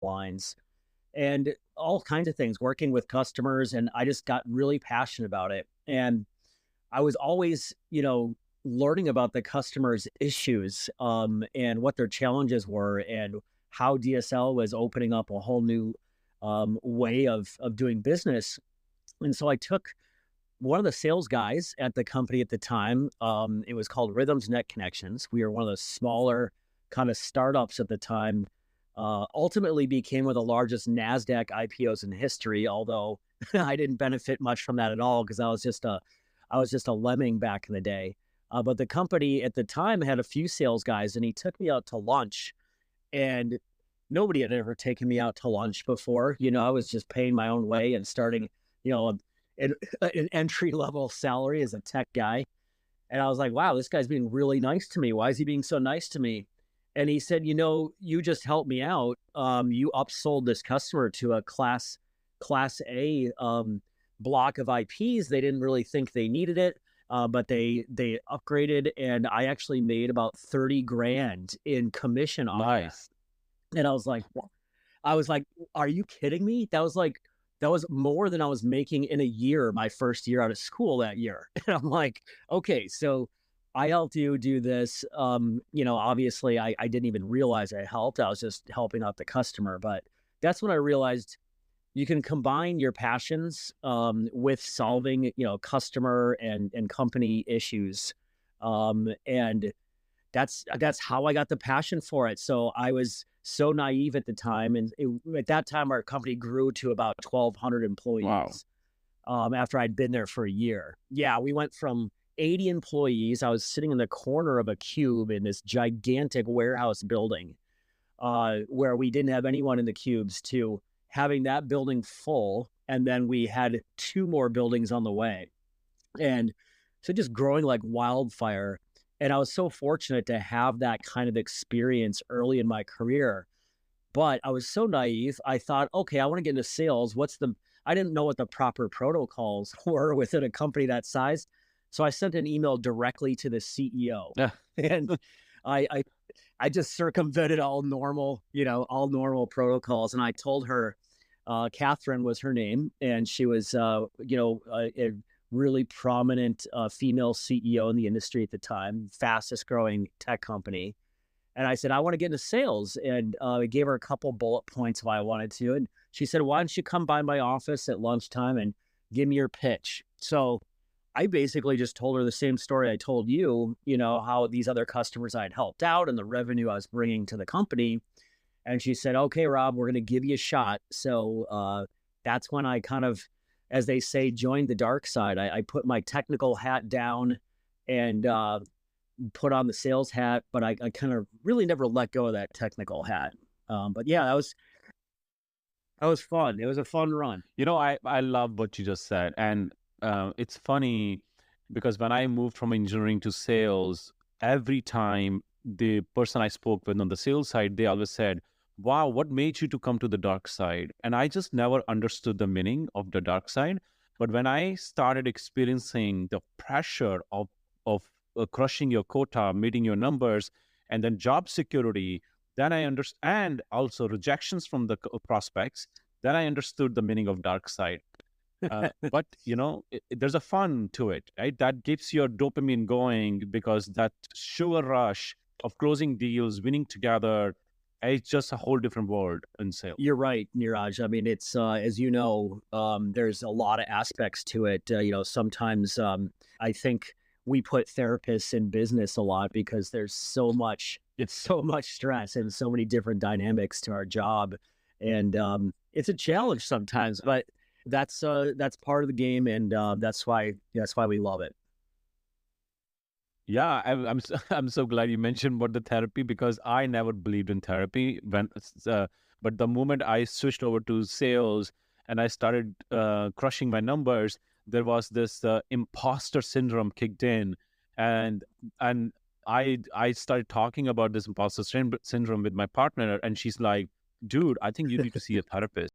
lines and all kinds of things, working with customers. And I just got really passionate about it. And I was always, learning about the customers' issues and what their challenges were and how DSL was opening up a whole new way of doing business. And so I took one of the sales guys at the company at the time. It was called Rhythms Net Connections. We were one of the smaller kind of startups at the time. Ultimately became one of the largest NASDAQ IPOs in history, although I didn't benefit much from that at all because I was just a lemming back in the day. But the company at the time had a few sales guys, and he took me out to lunch, and nobody had ever taken me out to lunch before. I was just paying my own way and starting, an, an entry level salary as a tech guy. And I was like, wow, this guy's being really nice to me. Why is he being so nice to me? And he said, you just helped me out. You upsold this customer to a class A block of IPs. They didn't really think they needed it, but they upgraded, and I actually made about 30 grand in commission off that. Nice. And I was like, are you kidding me? That was more than I was making in a year, my first year out of school that year. And I'm like, okay, so I helped you do this. Obviously I didn't even realize I helped. I was just helping out the customer. But that's when I realized you can combine your passions with solving, customer and company issues. And that's how I got the passion for it. So I was so naive at the time. And at that time, our company grew to about 1,200 Wow. employees after I'd been there for a year. Yeah, we went from 80 employees. I was sitting in the corner of a cube in this gigantic warehouse building where we didn't have anyone in the cubes to having that building full. And then we had 2 more buildings on the way. And so just growing like wildfire. And I was so fortunate to have that kind of experience early in my career. But I was so naive. I thought, okay, I want to get into sales. I didn't know what the proper protocols were within a company that size. So I sent an email directly to the CEO. Yeah. And I I just circumvented all normal protocols. And I told her, Catherine was her name, and she was, a really prominent female CEO in the industry at the time, fastest growing tech company. And I said, I want to get into sales. And I gave her a couple bullet points why I wanted to. And she said, why don't you come by my office at lunchtime and give me your pitch? So I basically just told her the same story I told you, how these other customers I had helped out and the revenue I was bringing to the company. And she said, okay, Rob, we're going to give you a shot. So that's when I kind of, as they say, joined the dark side. I put my technical hat down and put on the sales hat, but I kind of really never let go of that technical hat. But yeah, that was fun. It was a fun run. I love what you just said. And it's funny because when I moved from engineering to sales, every time the person I spoke with on the sales side, they always said, wow, what made you to come to the dark side? And I just never understood the meaning of the dark side. But when I started experiencing the pressure of crushing your quota, meeting your numbers, and then job security, then I understand also rejections from the prospects, then I understood the meaning of dark side. But there's a fun to it, right? That gets your dopamine going because that sugar rush of closing deals, winning together, it's just a whole different world in sales. You're right, Neeraj. I mean, it's as you know, there's a lot of aspects to it. Sometimes I think we put therapists in business a lot because it's so much stress and so many different dynamics to our job, and it's a challenge sometimes. But that's part of the game, and that's why we love it. Yeah, I'm so glad you mentioned about the therapy because I never believed in therapy but the moment I switched over to sales and I started crushing my numbers, there was this imposter syndrome kicked in, and I started talking about this imposter syndrome with my partner, and she's like, "Dude, I think you need to see a therapist."